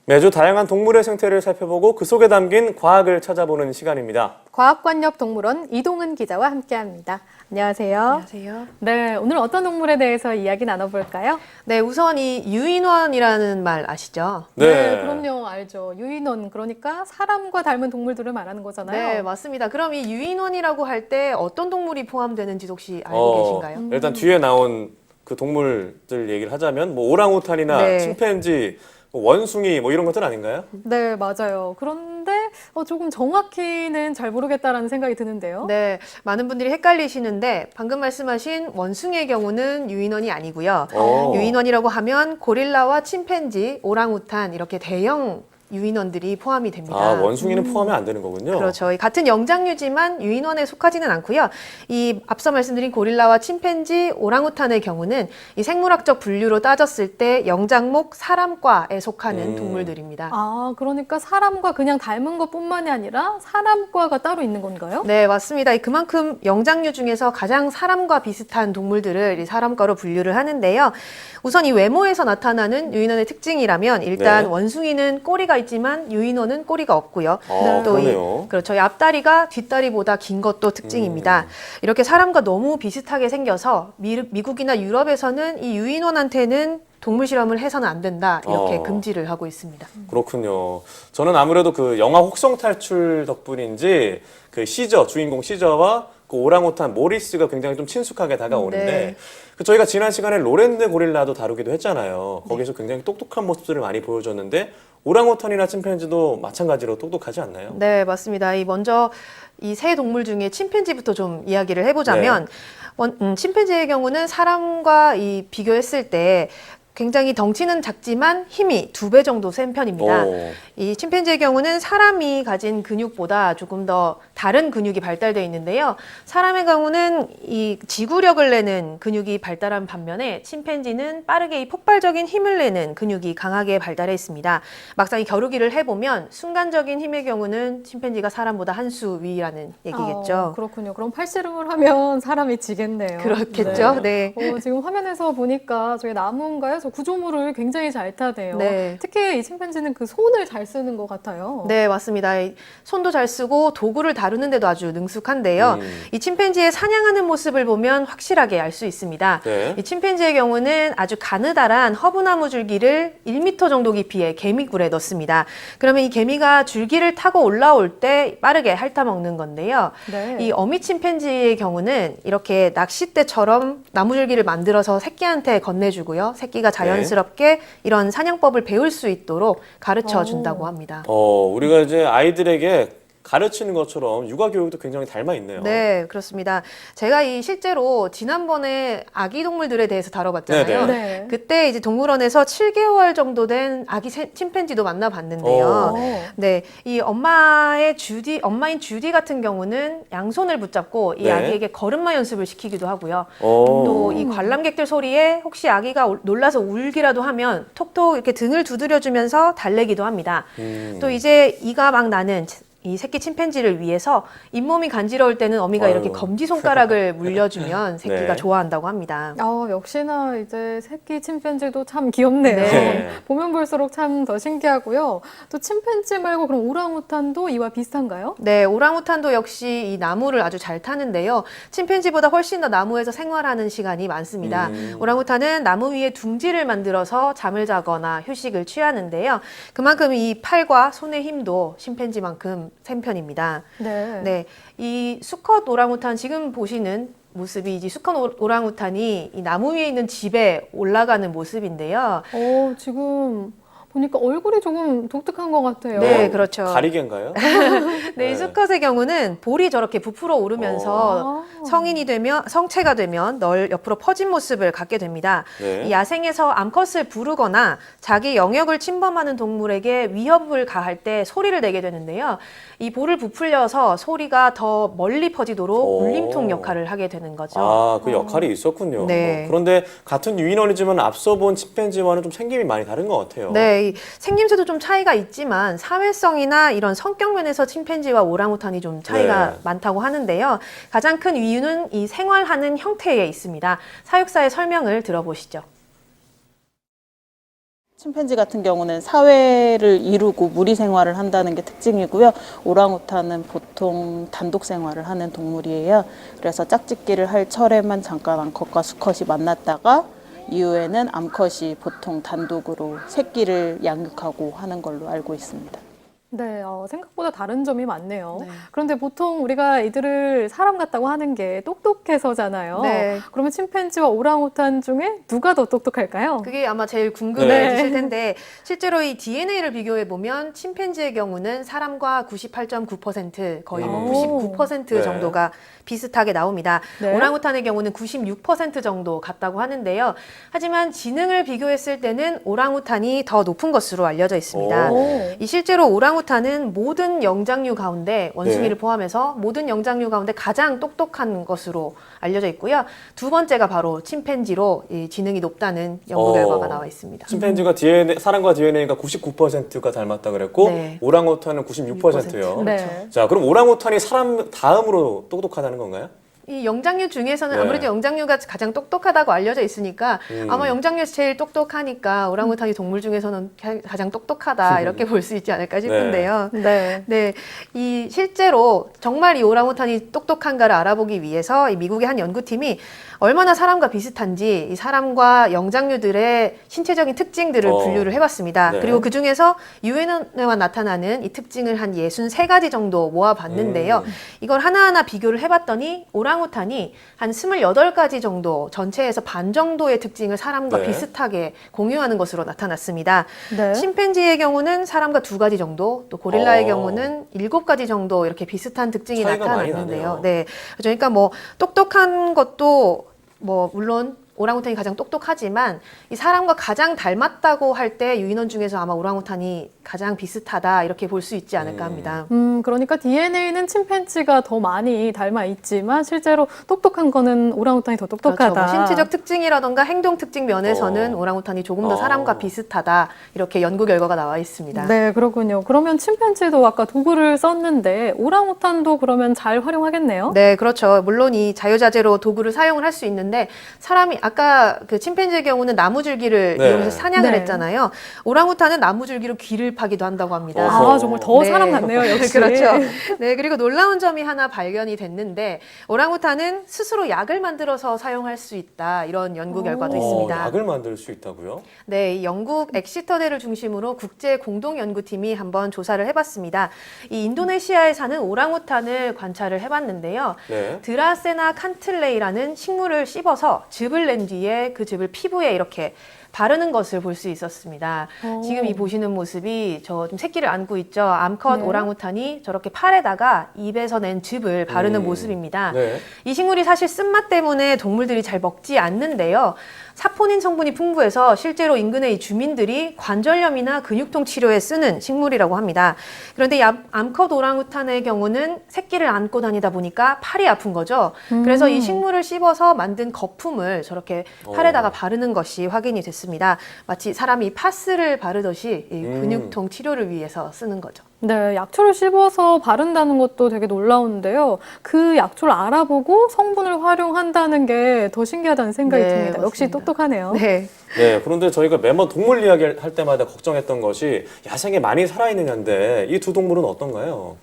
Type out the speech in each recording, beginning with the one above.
매주 다양한 동물의 생태를 살펴보고 그 속에 담긴 과학을 찾아보는 시간입니다. 과학관역동물원 이동은 기자와 함께합니다. 안녕하세요. 안녕하세요. 네, 오늘 어떤 동물에 대해서 이야기 나눠볼까요? 네, 우선 이 유인원이라는 말 아시죠? 그럼요, 알죠. 유인원, 그러니까 사람과 닮은 동물들을 말하는 거잖아요. 네, 맞습니다. 그럼 이 유인원이라고 할 때 어떤 동물이 포함되는지 혹시 알고 계신가요? 일단 뒤에 나온 그 동물들 얘기를 하자면 뭐 오랑우탄이나 네. 침팬지, 뭐 원숭이 뭐 이런 것들 아닌가요? 네, 맞아요. 그런데 조금 정확히는 잘 모르겠다라는 생각이 드는데요. 네, 많은 분들이 헷갈리시는데 방금 말씀하신 원숭이의 경우는 유인원이 아니고요. 유인원이라고 하면 고릴라와 침팬지, 오랑우탄 이렇게 대형 유인원들이 포함이 됩니다. 아, 원숭이는 포함이 안 되는 거군요. 그렇죠. 이 같은 영장류지만 유인원에 속하지는 않고요. 이 앞서 말씀드린 고릴라와 침팬지, 오랑우탄의 경우는 이 생물학적 분류로 따졌을 때 영장목 사람과에 속하는 동물들입니다. 아, 그러니까 사람과 그냥 닮은 것뿐만이 아니라 사람과가 따로 있는 건가요? 네, 맞습니다. 그만큼 영장류 중에서 가장 사람과 비슷한 동물들을 이 사람과로 분류를 하는데요. 우선 이 외모에서 나타나는 유인원의 특징이라면 일단 네. 원숭이는 꼬리가 있지만 유인원은 꼬리가 없고요. 그러네요. 그렇죠. 이 앞다리가 뒷다리보다 긴 것도 특징입니다. 이렇게 사람과 너무 비슷하게 생겨서 미국이나 유럽에서는 이 유인원한테는 동물 실험을 해서는 안 된다 이렇게 금지를 하고 있습니다. 그렇군요. 저는 아무래도 그 영화 혹성 탈출 덕분인지 그 주인공 시저와 그 오랑우탄 모리스가 굉장히 좀 친숙하게 다가오는데 네. 그 저희가 지난 시간에 로랜드 고릴라도 다루기도 했잖아요. 거기서 굉장히 똑똑한 모습들을 많이 보여줬는데 오랑우탄이나 침팬지도 마찬가지로 똑똑하지 않나요? 네, 맞습니다. 먼저 이 세 동물 중에 침팬지부터 좀 이야기를 해보자면 침팬지의 경우는 사람과 비교했을 때 굉장히 덩치는 작지만 힘이 2배 정도 센 편입니다. 이 침팬지의 경우는 사람이 가진 근육보다 조금 더 다른 근육이 발달되어 있는데요. 사람의 경우는 이 지구력을 내는 근육이 발달한 반면에 침팬지는 빠르게 이 폭발적인 힘을 내는 근육이 강하게 발달해 있습니다. 막상 이 겨루기를 해보면 순간적인 힘의 경우는 침팬지가 사람보다 한 수 위라는 얘기겠죠. 그렇군요. 그럼 팔씨름을 하면 사람이 지겠네요. 그렇겠죠. 네. 지금 화면에서 보니까 저희 나무인가요? 저 구조물을 굉장히 잘 타네요. 네. 특히 이 침팬지는 그 손을 잘 쓰는 것 같아요. 네, 맞습니다. 손도 잘 쓰고 도구를 다루는데도 아주 능숙한데요. 이 침팬지의 사냥하는 모습을 보면 확실하게 알 수 있습니다. 네. 이 침팬지의 경우는 아주 가느다란 허브나무 줄기를 1m 정도 깊이의 개미굴에 넣습니다. 그러면 이 개미가 줄기를 타고 올라올 때 빠르게 핥아먹는 건데요. 네. 이 어미 침팬지의 경우는 이렇게 낚싯대처럼 나무줄기를 만들어서 새끼한테 건네주고요. 새끼가 자연스럽게 이런 사냥법을 배울 수 있도록 가르쳐 준다고 합니다. 우리가 이제 아이들에게 가르치는 것처럼 육아 교육도 굉장히 닮아 있네요. 네, 그렇습니다. 제가 실제로 지난번에 아기 동물들에 대해서 다뤄봤잖아요. 네. 그때 이제 동물원에서 7개월 정도 된 아기 침팬지도 만나봤는데요. 네, 이 엄마인 주디 같은 경우는 양손을 붙잡고 이 네. 아기에게 걸음마 연습을 시키기도 하고요. 또 이 관람객들 소리에 혹시 아기가 놀라서 울기라도 하면 톡톡 이렇게 등을 두드려주면서 달래기도 합니다. 또 이제 이가 막 나는 이 새끼 침팬지를 위해서 잇몸이 간지러울 때는 어미가 이렇게 검지손가락을 물려주면 새끼가 네. 좋아한다고 합니다. 역시나 이제 새끼 침팬지도 참 귀엽네요. 네. 보면 볼수록 참 더 신기하고요. 또 침팬지 말고 그럼 오랑우탄도 이와 비슷한가요? 네, 오랑우탄도 역시 이 나무를 아주 잘 타는데요. 침팬지보다 훨씬 더 나무에서 생활하는 시간이 많습니다. 오랑우탄은 나무 위에 둥지를 만들어서 잠을 자거나 휴식을 취하는데요. 그만큼 이 팔과 손의 힘도 침팬지만큼 센 편입니다. 네. 네, 이 수컷 오랑우탄 지금 보시는 모습이 이제 수컷 오랑우탄이 이 나무 위에 있는 집에 올라가는 모습인데요. 지금 보니까 얼굴이 조금 독특한 것 같아요. 네, 그렇죠. 가리개인가요? 네, 이 수컷의 경우는 볼이 저렇게 부풀어 오르면서 성체가 되면 옆으로 퍼진 모습을 갖게 됩니다. 네. 이 야생에서 암컷을 부르거나 자기 영역을 침범하는 동물에게 위협을 가할 때 소리를 내게 되는데요. 이 볼을 부풀려서 소리가 더 멀리 퍼지도록 울림통 역할을 하게 되는 거죠. 그 역할이 있었군요. 네. 그런데 같은 유인원이지만 앞서 본 침팬지와는 좀 생김이 많이 다른 것 같아요. 네, 이 생김새도 좀 차이가 있지만 사회성이나 이런 성격 면에서 침팬지와 오랑우탄이 좀 차이가 네. 많다고 하는데요. 가장 큰 이유는 이 생활하는 형태에 있습니다. 사육사의 설명을 들어보시죠. 침팬지 같은 경우는 사회를 이루고 무리 생활을 한다는 게 특징이고요. 오랑우탄은 보통 단독 생활을 하는 동물이에요. 그래서 짝짓기를 할 철에만 잠깐 암컷과 수컷이 만났다가 이후에는 암컷이 보통 단독으로 새끼를 양육하고 하는 걸로 알고 있습니다. 네, 생각보다 다른 점이 많네요. 네. 그런데 보통 우리가 이들을 사람 같다고 하는 게 똑똑해서잖아요. 네. 그러면 침팬지와 오랑우탄 중에 누가 더 똑똑할까요? 그게 아마 제일 네. 궁금해지실 텐데 실제로 이 DNA를 비교해 보면 침팬지의 경우는 사람과 98.9% 거의 뭐 오. 99% 네. 정도가 비슷하게 나옵니다. 네. 오랑우탄의 경우는 96% 정도 같다고 하는데요. 하지만 지능을 비교했을 때는 오랑우탄이 더 높은 것으로 알려져 있습니다. 오. 이 실제로 오랑우탄은 모든 영장류 가운데 원숭이를 네. 포함해서 모든 영장류 가운데 가장 똑똑한 것으로 알려져 있고요. 두 번째가 바로 침팬지로 이 지능이 높다는 연구 결과가 나와 있습니다. 침팬지가 DNA, 사람과 DNA가 99%가 닮았다 그랬고 네. 오랑우탄은 96%요. 네. 자, 그럼 오랑우탄이 사람 다음으로 똑똑하다는 건가요? 이 영장류 중에서는 네. 아무래도 영장류가 가장 똑똑하다고 알려져 있으니까 아마 영장류에서 제일 똑똑하니까 오랑우탄이 동물 중에서는 가장 똑똑하다 이렇게 볼 수 있지 않을까 싶은데요. 네. 네, 이 실제로 정말 이 오랑우탄이 똑똑한가를 알아보기 위해서 이 미국의 한 연구팀이 얼마나 사람과 비슷한지 이 사람과 영장류들의 신체적인 특징들을 분류를 해봤습니다. 네. 그리고 그 중에서 유해에만 나타나는 이 특징을 한 63가지 정도 모아봤는데요. 이걸 하나하나 비교를 해봤더니 오랑우탄이 한 28가지 정도 전체에서 반 정도의 특징을 사람과 네. 비슷하게 공유하는 것으로 나타났습니다. 네. 침팬지의 경우는 사람과 2가지 정도, 또 고릴라의 어. 경우는 7가지 정도 이렇게 비슷한 특징이 차이가 많이 나타났는데요. 나네요. 네, 그러니까 뭐 똑똑한 것도 뭐 물론 오랑우탄이 가장 똑똑하지만 이 사람과 가장 닮았다고 할 때 유인원 중에서 아마 오랑우탄이 가장 비슷하다 이렇게 볼 수 있지 않을까 합니다. 그러니까 DNA는 침팬지가 더 많이 닮아 있지만 실제로 똑똑한 거는 오랑우탄이 더 똑똑하다. 그렇죠. 뭐 신체적 특징이라던가 행동 특징 면에서는 어. 오랑우탄이 조금 더 사람과 비슷하다 이렇게 연구 결과가 나와 있습니다. 네, 그렇군요. 그러면 침팬지도 아까 도구를 썼는데 오랑우탄도 그러면 잘 활용하겠네요? 네, 그렇죠. 물론 이 자유자재로 도구를 사용을 할 수 있는데 사람이 아까 그 침팬지의 경우는 나무줄기를 네. 이용해서 사냥을 네. 했잖아요. 오랑우탄은 나무줄기로 귀를 파기도 한다고 합니다. 아, 정말 더 네. 사람 같네요, 역시. 그렇죠. 네, 그리고 놀라운 점이 하나 발견이 됐는데 오랑우탄은 스스로 약을 만들어서 사용할 수 있다. 이런 연구 결과도 있습니다. 약을 만들 수 있다고요? 네, 이 영국 엑시터대를 중심으로 국제 공동 연구팀이 한번 조사를 해봤습니다. 이 인도네시아에 사는 오랑우탄을 관찰을 해봤는데요. 네. 드라세나 칸틀레이라는 식물을 씹어서 즙을 낸 뒤에 그 즙을 피부에 이렇게 바르는 것을 볼 수 있었습니다. 오. 지금 이 보시는 모습이 저 좀 새끼를 안고 있죠. 암컷 네. 오랑우탄이 저렇게 팔에다가 입에서 낸 즙을 바르는 모습입니다. 네. 이 식물이 사실 쓴맛 때문에 동물들이 잘 먹지 않는데요. 사포닌 성분이 풍부해서 실제로 인근의 이 주민들이 관절염이나 근육통 치료에 쓰는 식물이라고 합니다. 그런데 이 암컷 오랑우탄의 경우는 새끼를 안고 다니다 보니까 팔이 아픈 거죠. 그래서 이 식물을 씹어서 만든 거품을 저렇게 팔에다가 바르는 것이 확인이 됐습니다. 마치 사람이 파스를 바르듯이 이 근육통 치료를 위해서 쓰는 거죠. 네, 약초를 씹어서 바른다는 것도 되게 놀라운데요. 그 약초를 알아보고 성분을 활용한다는 게 더 신기하다는 생각이 네, 듭니다. 역시 맞습니다. 똑똑하네요. 네. 네, 그런데 저희가 매번 동물 이야기를 할 때마다 걱정했던 것이 야생에 많이 살아있느냐인데 이 두 동물은 어떤가요?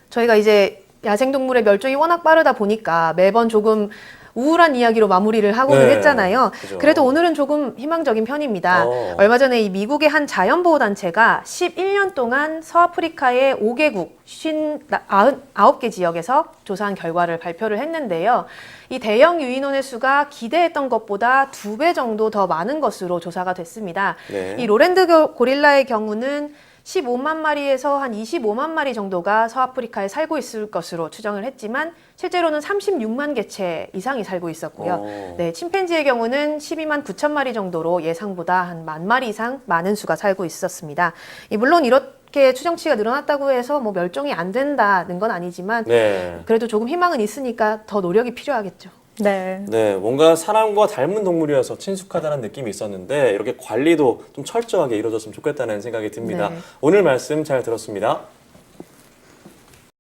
저희가 이제 야생동물의 멸종이 워낙 빠르다 보니까 매번 조금 우울한 이야기로 마무리를 하고는 네, 했잖아요. 그죠. 그래도 오늘은 조금 희망적인 편입니다. 얼마 전에 이 미국의 한 자연보호단체가 11년 동안 서아프리카의 5개국 59개 지역에서 조사한 결과를 발표를 했는데요. 이 대형 유인원의 수가 기대했던 것보다 2배 정도 더 많은 것으로 조사가 됐습니다. 네. 이 로랜드 고릴라의 경우는 15만 마리에서 한 25만 마리 정도가 서아프리카에 살고 있을 것으로 추정을 했지만 실제로는 36만 개체 이상이 살고 있었고요. 네, 침팬지의 경우는 12만 9천 마리 정도로 예상보다 한 10,000마리 이상 많은 수가 살고 있었습니다. 물론 이렇게 추정치가 늘어났다고 해서 뭐 멸종이 안 된다는 건 아니지만 네. 그래도 조금 희망은 있으니까 더 노력이 필요하겠죠. 네. 네, 뭔가 사람과 닮은 동물이어서 친숙하다는 느낌이 있었는데 이렇게 관리도 좀 철저하게 이루어졌으면 좋겠다는 생각이 듭니다. 네. 오늘 말씀 잘 들었습니다.